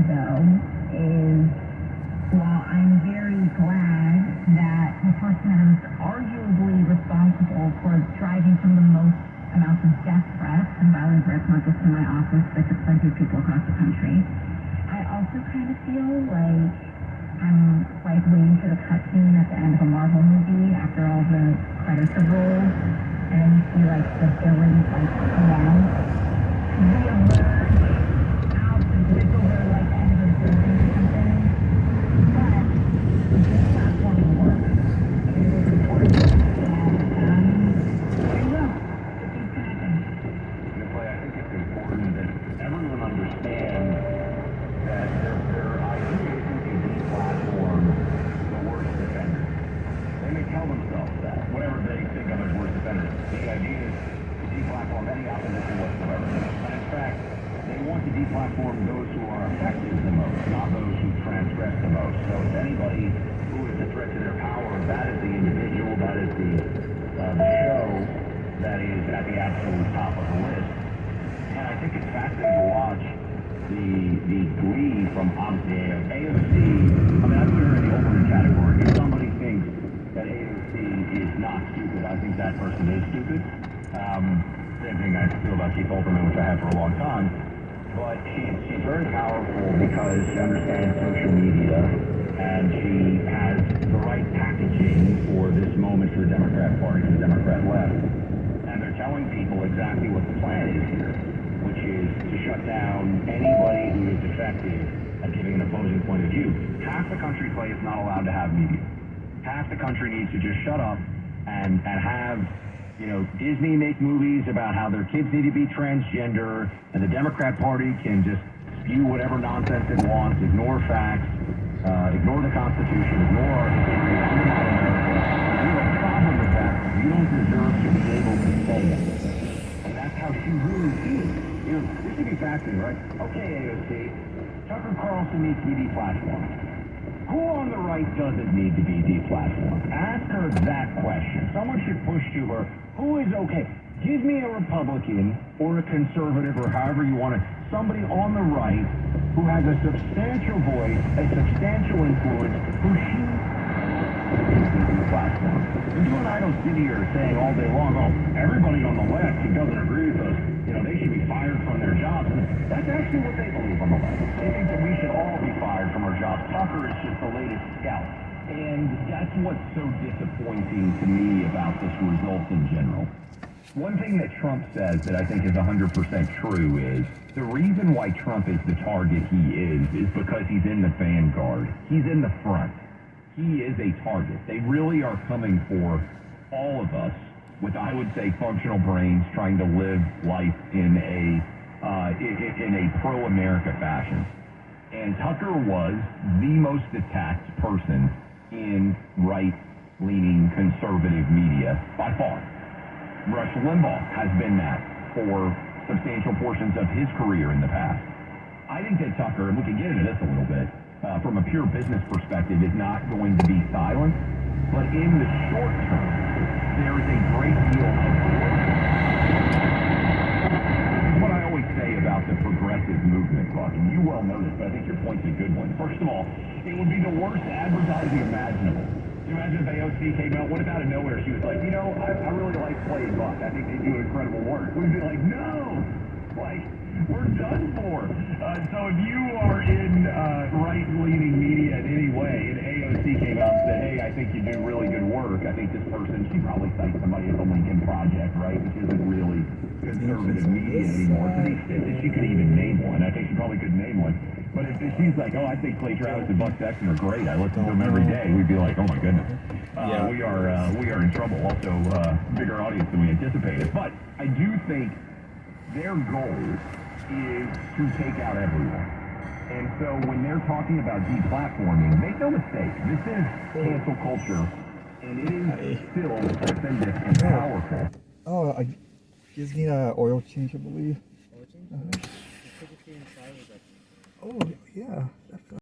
though, is while I'm very glad that the person that is arguably responsible for driving some of the most amounts of death threats and violent threats, not just in my office, but to plenty of people across the country, I also kind of feel like I'm like waiting for the cutscene at the end of a Marvel movie after all the credits have rolled, and you see like the villains like come reemerge out the door like the end of a building or something. But this platform works. It is important. And there you go. It keeps connecting. I think it's important that everyone understands that their idea isn't to deplatform the worst offenders. They may tell themselves that, whatever they think of as worst offenders. The idea is to deplatform any opposition whatsoever. And in fact, they want to deplatform those who are effective the most, not those who transgress the most. So if anybody who is a threat to their power, that is the individual, that is the show that is at the absolute top of the list. And I think it's fascinating to watch the glee from obviously AOC. I mean, I put her in the Olbermann category. If somebody thinks that AOC is not stupid, I think that person is stupid. Same thing I feel about Keith Olbermann, which I have for a long time. But she's very powerful because she understands social media and she has the right packaging for this moment for the Democrat Party, for the Democrat left. And they're telling people exactly what the plan is here, which is to shut down anybody who is effective at giving an opposing point of view. Half the country play is not allowed to have media. Half the country needs to just shut up and have, you know, Disney make movies about how their kids need to be transgender, and the Democrat Party can just spew whatever nonsense it wants, ignore facts, ignore the Constitution, ignore our history, undermine America. If you have a problem with that, you don't deserve to be able to say it. And that's how she really feels. You know, this should be fascinating, right? Okay, AOC, Tucker Carlson needs to be deplatformed. Who on the right doesn't need to be deplatformed? Ask her that question. Someone should push to her, who is okay? Give me a Republican or a conservative or however you want it, somebody on the right who has a substantial voice, a substantial influence, who she needs to deplatform. And you and I don't sit here saying all day long, oh, everybody on the left who doesn't agree with us, you know, they should be fired from their jobs. That's actually what they believe on the left. They think that we should all be fired from our jobs. Tucker is just the latest scout. And that's what's so disappointing to me about this result in general. One thing that Trump says that I think is 100% true is the reason why Trump is the target he is because he's in the vanguard. He's in the front. He is a target. They really are coming for all of us with, I would say, functional brains trying to live life in a pro-America fashion. And Tucker was the most attacked person in right-leaning conservative media by far. Rush Limbaugh has been that for substantial portions of his career in the past. I think that Tucker, and we can get into this a little bit, from a pure business perspective, is not going to be silent. But in the short term, there is a great deal of what I always say about the progressive movement, Buck, and you well know this, but I think your point's a good one. First of all, it would be the worst advertising imaginable. You imagine if AOC came out, what if out of nowhere she was like, you know, I really like playing Buck. I think they do incredible work. We'd be like, no! Like, we're done for. So if you are in right-leaning media in any way, and AOC came out and said, hey, I think you do really good work, I think this person, she probably cites somebody at the Lincoln Project, right, which isn't really conservative media anymore, to the extent that she could even name one. I think she probably could name one. But if she's like, oh, I think Clay Travis and Buck Sexton are great, I listen to them every day, we'd be like, oh my goodness. We are in trouble. Also, bigger audience than we anticipated. But I do think their goal is to take out everyone. And so when they're talking about deplatforming, make no mistake, this is cancel culture, and it is still authentic and powerful. Oh, I just need an oil change, I believe. Oil change? Oh, yeah.